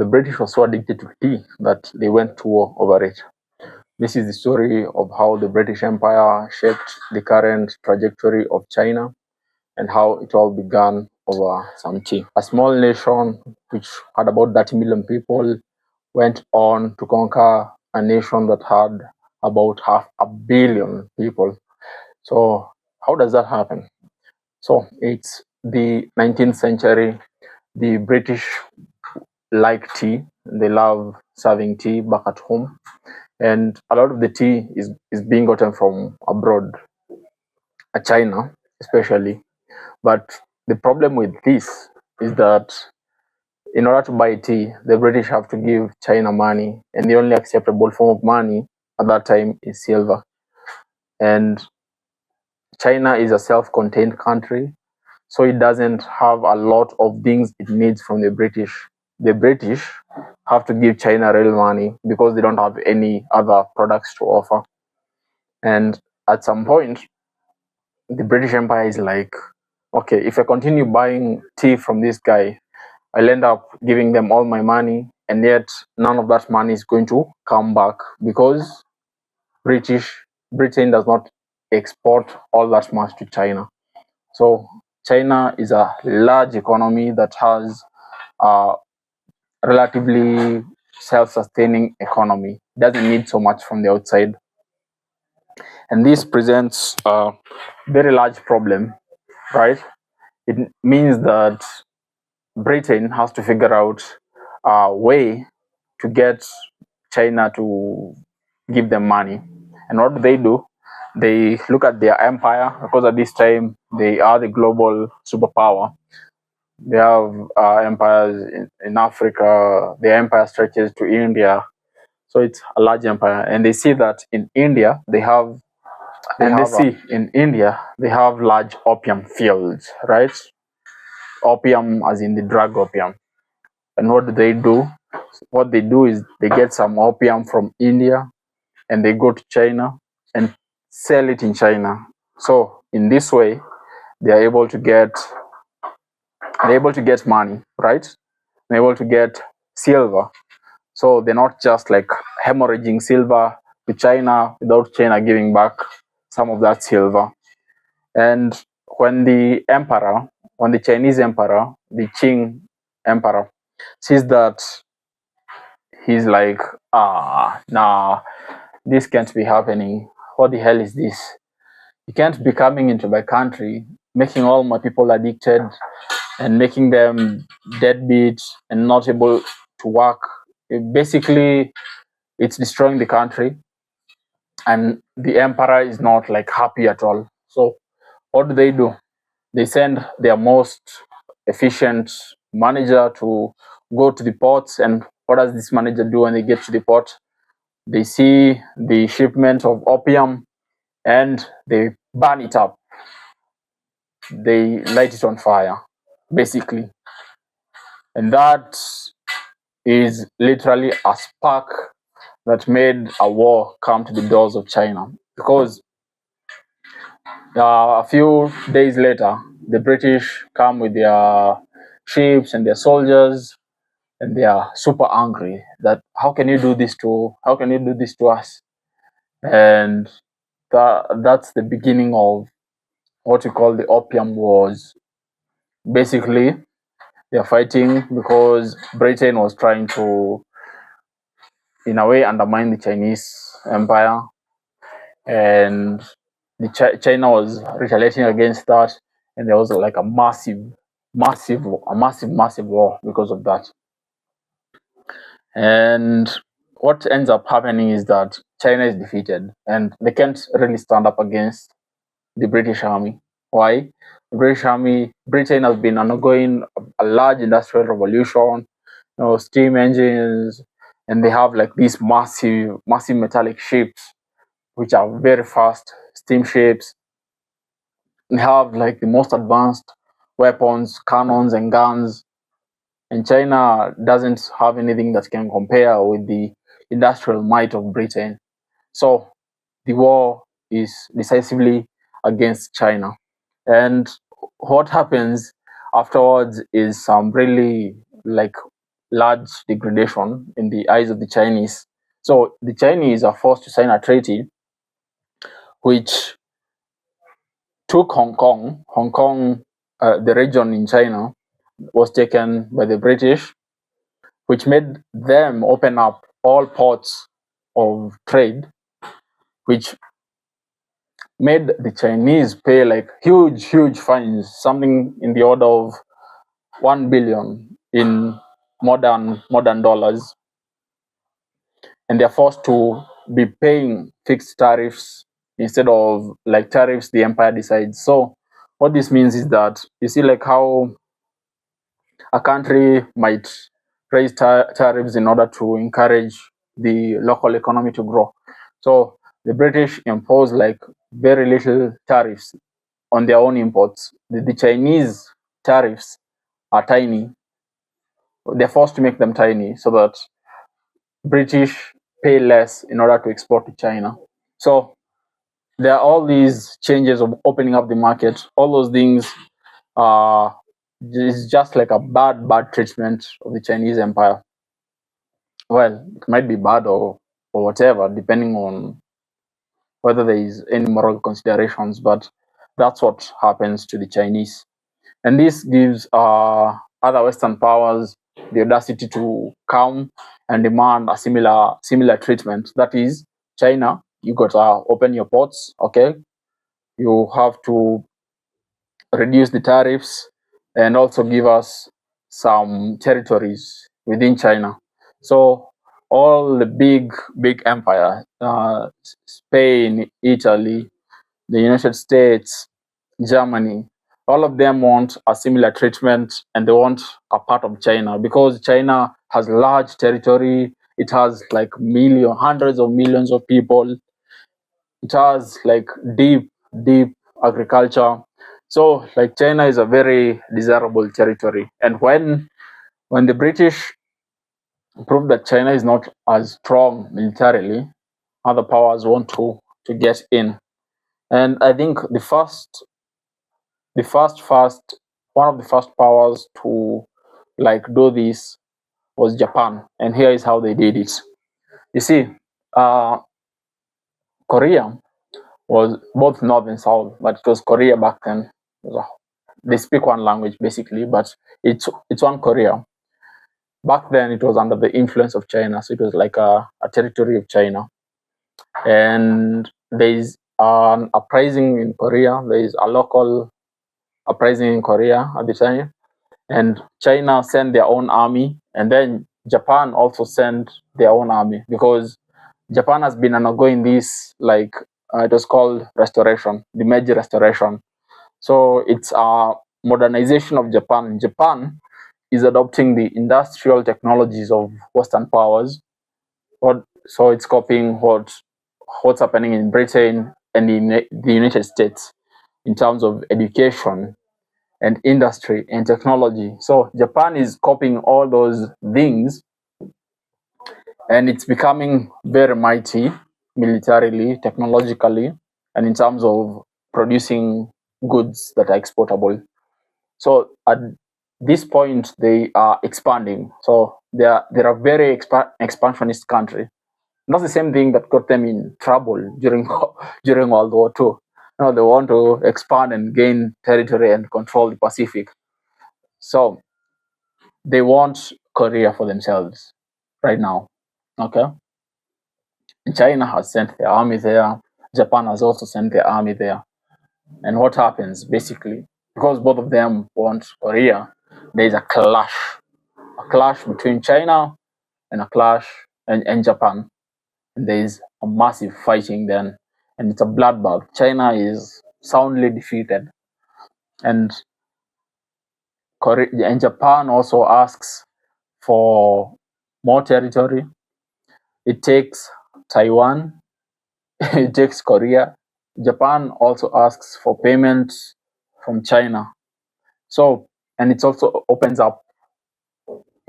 The British were so addicted to tea that they went to war over it. This is the story of how the British Empire shaped the current trajectory of China and how it all began over some tea. A small nation which had about 30 million people went on to conquer a nation that had about 500 million people. So, how does that happen? So, it's the 19th century. The British like tea, they love serving tea back at home, and a lot of the tea is being gotten from abroad, China especially. But the problem with this is that in order to buy tea, the British have to give China money, and the only acceptable form of money at that time is silver. And China is a self-contained country, so it doesn't have a lot of things it needs from the British. The British have to give China real money because they don't have any other products to offer. And at some point, the British Empire is like, okay, if I continue buying tea from this guy, I'll end up giving them all my money, and yet none of that money is going to come back because Britain does not export all that much to China. So China is a large economy that has a relatively self-sustaining economy. It doesn't need so much from the outside. And this presents a very large problem, right? It means that Britain has to figure out a way to get China to give them money. And what do? They look at their empire, because at this time they are the global superpower. They have empires in Africa. Their empire stretches to India, so it's a large empire. And they see that in India they have large opium fields, right? Opium, as in the drug opium. And what do they do? What they do is they get some opium from India and they go to China and sell it in China. So in this way, they're able to get money, right? They're able to get silver. So they're not just like hemorrhaging silver to China without China giving back some of that silver. And when the Chinese emperor, the Qing emperor, sees that, he's like, nah, this can't be happening. What the hell is this? You can't be coming into my country, making all my people addicted and making them deadbeat and not able to work. Basically, it's destroying the country, and the emperor is not like happy at all. So what do? They send their most efficient manager to go to the ports. And what does this manager do when they get to the port? They see the shipment of opium and they burn it up. They light it on fire, basically. And that is literally a spark that made a war come to the doors of China. Because a few days later, the British come with their ships and their soldiers, and they are super angry that how can you do this to us? And that's the beginning of what we call the Opium Wars. Basically, they're fighting because Britain was trying to, in a way, undermine the Chinese empire, and China was retaliating against that, and there was like a massive war because of that. And what ends up happening is that China is defeated, and they can't really stand up against the British Army. Why? The British Army, Britain has been undergoing a large industrial revolution, steam engines, and they have like these massive metallic ships, which are very fast, steamships. They have like the most advanced weapons, cannons, and guns. And China doesn't have anything that can compare with the industrial might of Britain. So the war is decisively against China. And what happens afterwards is some really like large degradation in the eyes of the Chinese. So the Chinese are forced to sign a treaty which took Hong Kong. Hong Kong, the region in China, was taken by the British, which made them open up all ports of trade, which made the Chinese pay like huge fines, something in the order of 1 billion in modern dollars, and they're forced to be paying fixed tariffs instead of like tariffs the empire decides. So what this means is that you see like how a country might raise tariffs in order to encourage the local economy to grow. So the British impose like very little tariffs on their own imports. The Chinese tariffs are tiny. They're forced to make them tiny so that British pay less in order to export to China. So there are all these changes of opening up the market. All those things is just like a bad treatment of the Chinese empire. Well, it might be bad or whatever, depending on whether there is any moral considerations, but that's what happens to the Chinese. And this gives other Western powers the audacity to come and demand a similar treatment. That is, China, you got to open your ports, okay? You have to reduce the tariffs and also give us some territories within China. So all the big empire, Spain, Italy, the United States, Germany, all of them want a similar treatment and they want a part of China because China has large territory. It has like hundreds of millions of people. It has like deep agriculture. So like China is a very desirable territory. And when the British proved that China is not as strong militarily, other powers want to get in. And I think the first one of the first powers to like do this was Japan, and here is how they did it. You see, uh, Korea was both north and south, but it was Korea back then. They speak one language basically, but it's one Korea. Back then, it was under the influence of China, so it was like a territory of China. And there is an uprising in Korea. There is a local uprising in Korea at the time, and China sent their own army, and then Japan also sent their own army because Japan has been undergoing this like it was called restoration, the Meiji Restoration. So it's a modernization of Japan. Japan is adopting the industrial technologies of Western powers. So it's copying what's happening in Britain and in the United States in terms of education and industry and technology. So Japan is copying all those things and it's becoming very mighty militarily, technologically, and in terms of producing goods that are exportable. So at this point, they are expanding. So they're a very expansionist country. Not the same thing that got them in trouble during during World War II. No, they want to expand and gain territory and control the Pacific. So they want Korea for themselves right now. Okay. China has sent their army there. Japan has also sent their army there. And what happens basically, because both of them want Korea, there is a clash between China and a clash and Japan. And there is a massive fighting then, and it's a bloodbath. China is soundly defeated, and Korea and Japan also asks for more territory. It takes Taiwan, it takes Korea. Japan also asks for payment from China. So, and it also opens up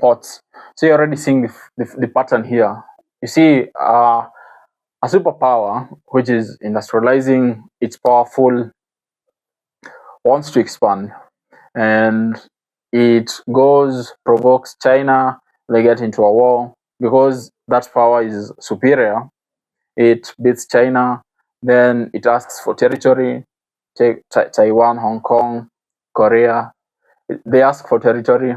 ports. So you're already seeing the pattern here. You see, a superpower which is industrializing, it's powerful, wants to expand, and it provokes China they get into a war because that power is superior. It beats China, then it asks for territory. Taiwan, Hong Kong, Korea, they ask for territory,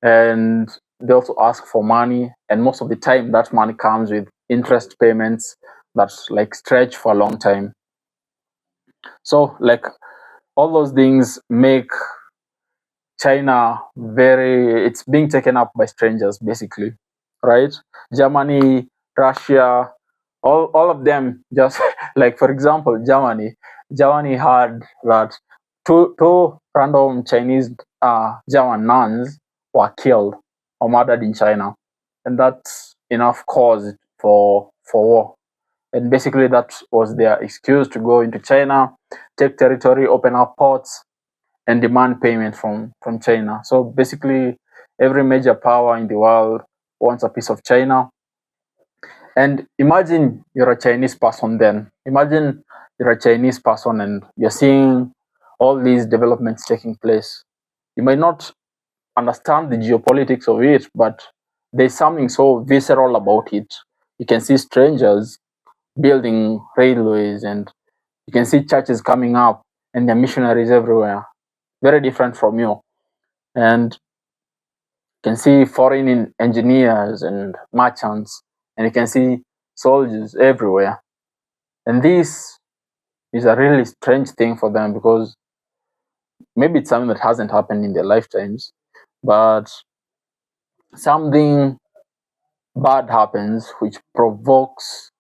and they also ask for money. And most of the time, that money comes with interest payments that like stretch for a long time. So like all those things make China it's being taken up by strangers basically, right? Germany, Russia, all of them just like for example, Germany had that two random Chinese German nuns were killed or murdered in China, and that's enough cause for war. And basically, that was their excuse to go into China, take territory, open up ports, and demand payment from China. So basically, every major power in the world wants a piece of China. And imagine you're a Chinese person then. Imagine you're a Chinese person and you're seeing all these developments taking place. You might not understand the geopolitics of it, but there's something so visceral about it. You can see strangers building railways, and you can see churches coming up, and there are missionaries everywhere, very different from you. And you can see foreign engineers and merchants, and you can see soldiers everywhere. And this is a really strange thing for them because maybe it's something that hasn't happened in their lifetimes, but something bad happens which provokes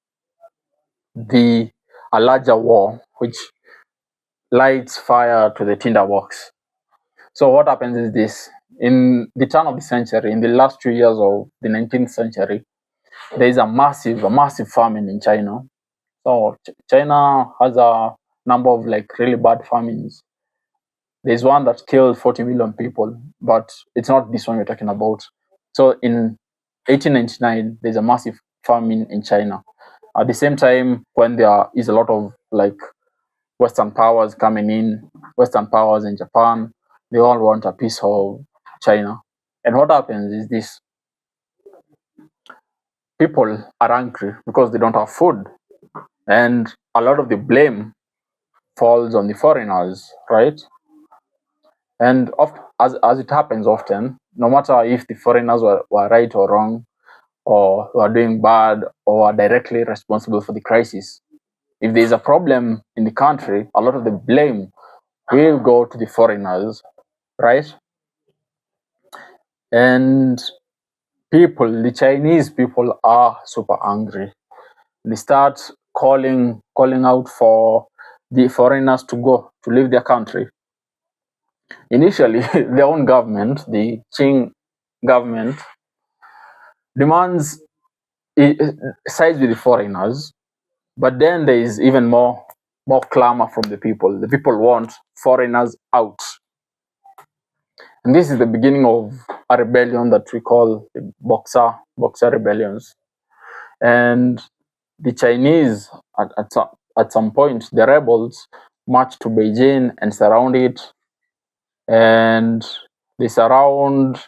a larger war, which lights fire to the tinderbox. So what happens is this: in the turn of the century, in the last 2 years of the 19th century, there is a massive famine in China. So China has a number of like really bad famines. There's one that killed 40 million people, but it's not this one we're talking about. So in 1899, there's a massive famine in China. At the same time, when there is a lot of like Western powers coming in, Western powers in Japan, they all want a piece of China. And what happens is this: people are angry because they don't have food. And a lot of the blame falls on the foreigners, right? And as it happens often, no matter if the foreigners were right or wrong, or were doing bad, or are directly responsible for the crisis, if there's a problem in the country, a lot of the blame will go to the foreigners, right? And the Chinese people are super angry. They start calling out for the foreigners to go to leave their country. Initially, their own government, the Qing government, demands sides with the foreigners, but then there is even more clamor from the people. The people want foreigners out. And this is the beginning of a rebellion that we call the Boxer rebellions. And the Chinese, at some point, the rebels march to Beijing and surround it. And they surround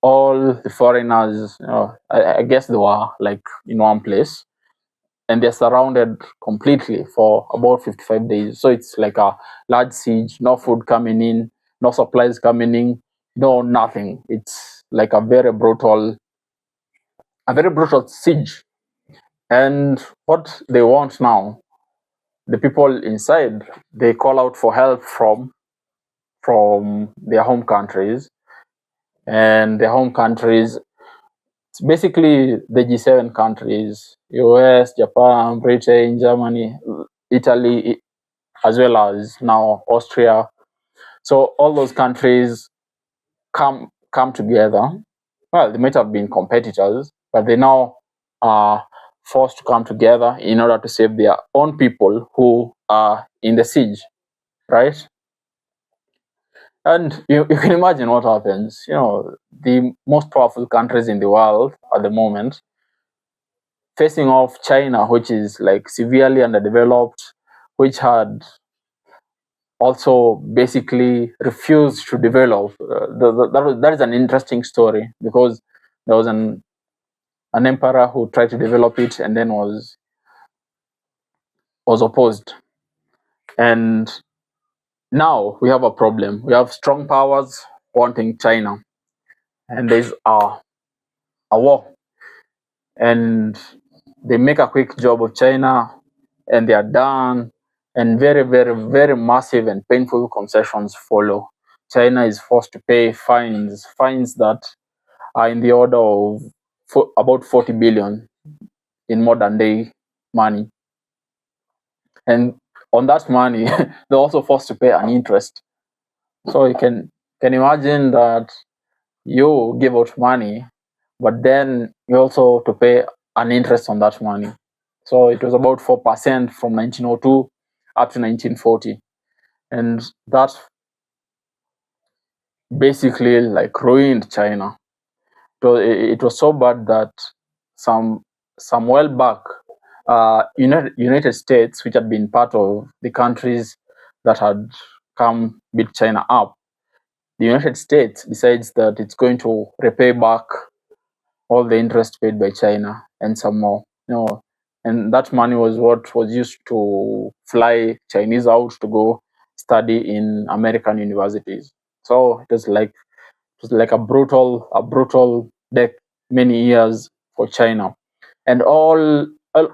all the foreigners. I guess they were like in one place. And they're surrounded completely for about 55 days. So it's like a large siege, no food coming in, no supplies coming in, no nothing. It's like a very brutal siege. And what they want now, the people inside, they call out for help from their home countries. And their home countries, it's basically the G7 countries: US, Japan, Britain, Germany, Italy, as well as now Austria. So all those countries come together. Well, they might have been competitors, but they now are forced to come together in order to save their own people who are in the siege, right? And you can imagine what happens. The most powerful countries in the world at the moment, facing off China, which is like severely underdeveloped, which had also basically refused to develop. That is an interesting story because There was an emperor who tried to develop it and then was opposed. And now we have a problem. We have strong powers wanting China, and there's a war, and they make a quick job of China, and they are done, and very, very, very massive and painful concessions follow. China is forced to pay fines that are in the order of about 40 billion in modern day money. And on that money, they're also forced to pay an interest. So you can imagine that you give out money, but then you also have to pay an interest on that money. So it was about 4% from 1902 up to 1940. And that basically like ruined China. So it was so bad that some while back, United States, which had been part of the countries that had come beat China up, the United States decides that it's going to repay back all the interest paid by China and some more. And that money was what was used to fly Chinese out to go study in American universities. So it was like a brutal death many years for China. And all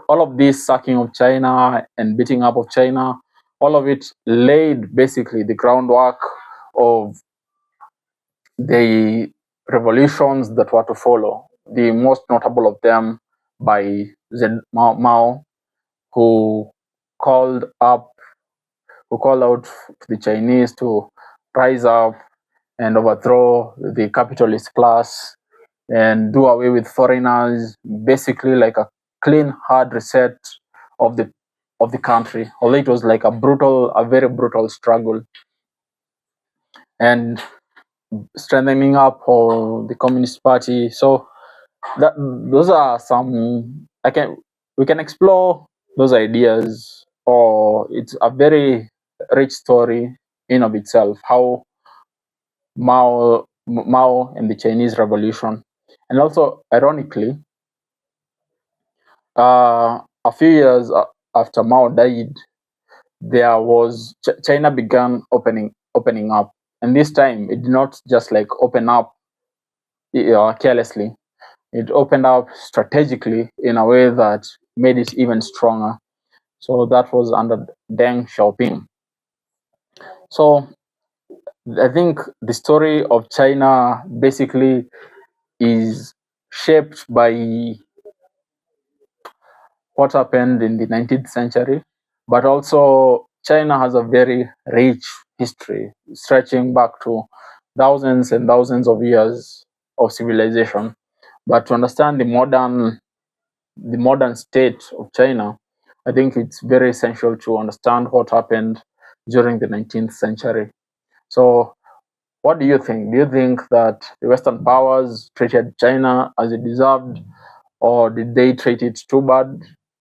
of this sacking of China and beating up of China, all of it laid basically the groundwork of the revolutions that were to follow. The most notable of them by Mao, who called up, who called out to the Chinese to rise up and overthrow the capitalist class and do away with foreigners, basically like a clean, hard reset of the country. Although it was like a very brutal struggle, and strengthening up of the Communist Party. So those are some we can explore those ideas, or it's a very rich story in of itself. How Mao and the Chinese Revolution, and also ironically, a few years after Mao died, there was China began opening up, and this time it did not just like open up carelessly. It opened up strategically in a way that made it even stronger. So that was under Deng Xiaoping. So I think the story of China basically is shaped by what happened in the 19th century, but also China has a very rich history stretching back to thousands and thousands of years of civilization. But to understand the modern state of China, I think it's very essential to understand what happened during the 19th century. So, what do you think? Do you think that the Western powers treated China as it deserved, or did they treat it too bad?